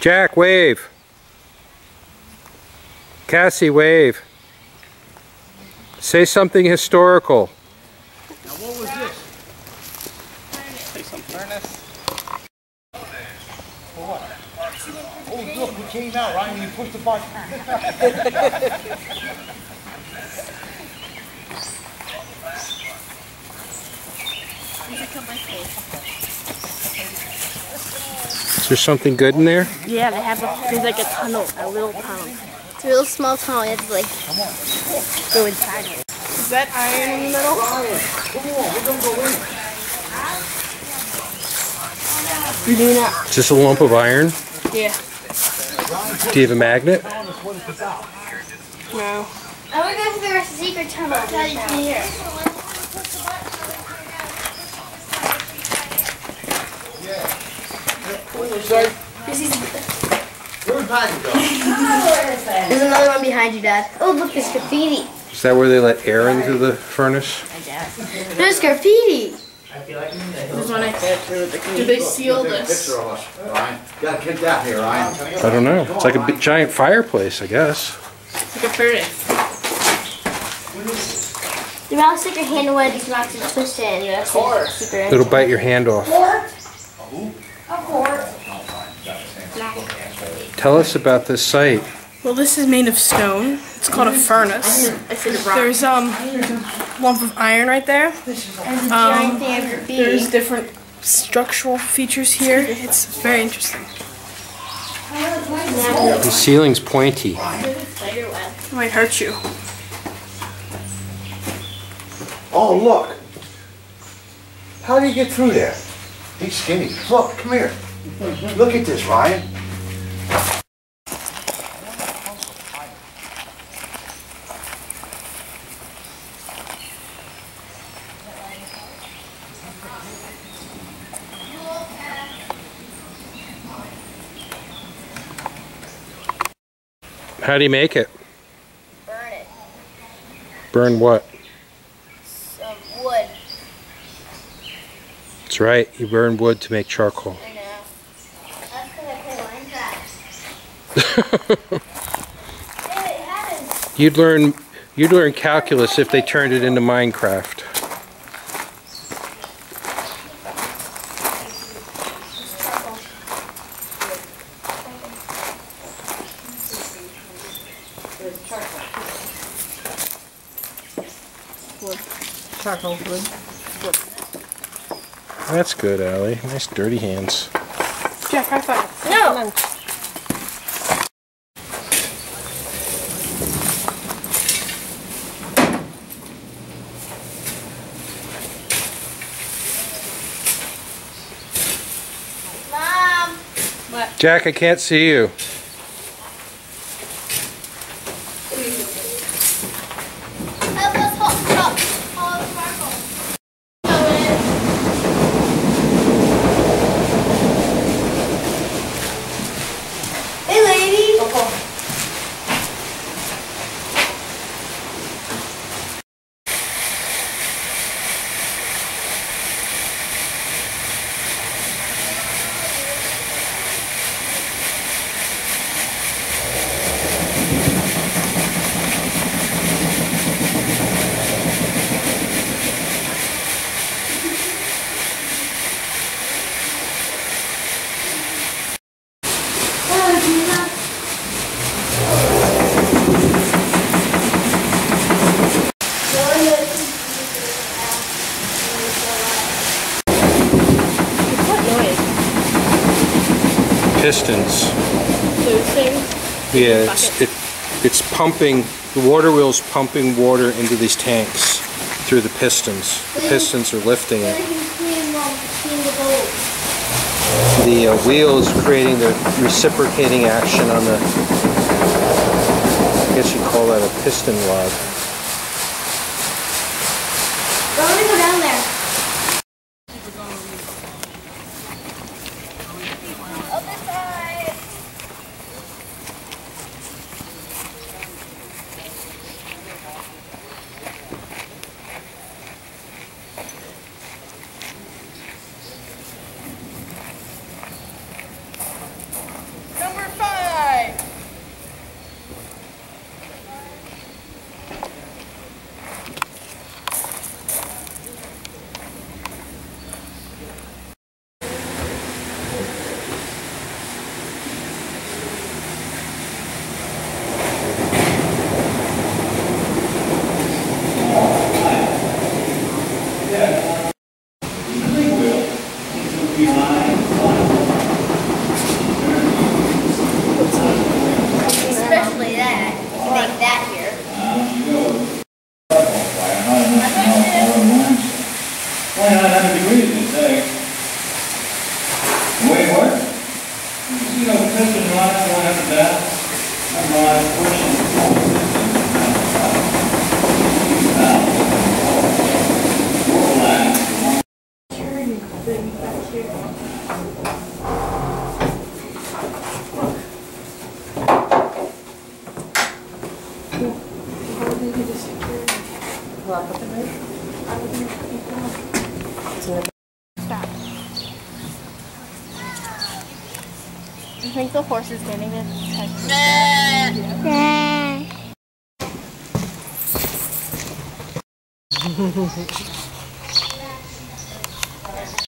Jack, wave. Cassie, wave. Say something historical. Now what was this? Say something. Oh look, we came out, right? And you pushed the button. Is there something good in there? Yeah, there's like a tunnel, a little tunnel. It's a real small tunnel, you have to like go inside it. Is that iron in the middle? Come on, we're gonna go in. You're doing that? Just a lump of iron? Yeah. Do you have a magnet? No. I want to go through a secret tunnel. I'll tell you from here. Where'd Patty go? There's another one behind you, Dad. Oh, look, there's graffiti. Is that where they let air into the furnace? There's graffiti. There's one right there too. Do they seal this? Ryan, you gotta kick that here, Ryan. I don't know. It's like a big, giant fireplace, I guess. It's like a furnace. You gotta stick your hand in one of these rocks and twist it, and you have to super in. It'll bite your hand off. Of course. Tell us about this site. Well, this is made of stone. It's called a furnace. There's lump of iron right there. Giant thing of graffiti. There's different structural features here. It's very interesting. The ceiling's pointy. It might hurt you. Oh, look. How do you get through there? He's skinny. Look, come here. Look at this, Ryan. How do you make it? Burn it. Burn what? Some wood. That's right. You burn wood to make charcoal. I know. That's because I play Minecraft. Hey, it happens. You'd learn calculus if they turned it into Minecraft. Charcoal wood. That's good, Allie. Nice dirty hands. Jack, high five. No. Mom. Jack, I can't see you. Help us hold the sparkle. Hey, lady. Pistons. Those things. Yeah, it's pumping. The water wheel's pumping water into these tanks through the pistons. The pistons are lifting it. The wheel is creating the reciprocating action on the, I guess you'd call that a piston rod. I want to go down there. Other side. Number freezing today. Wait, what? You know, piston rod going up and down. I'm pushing. I think the horse is getting it. Yeah.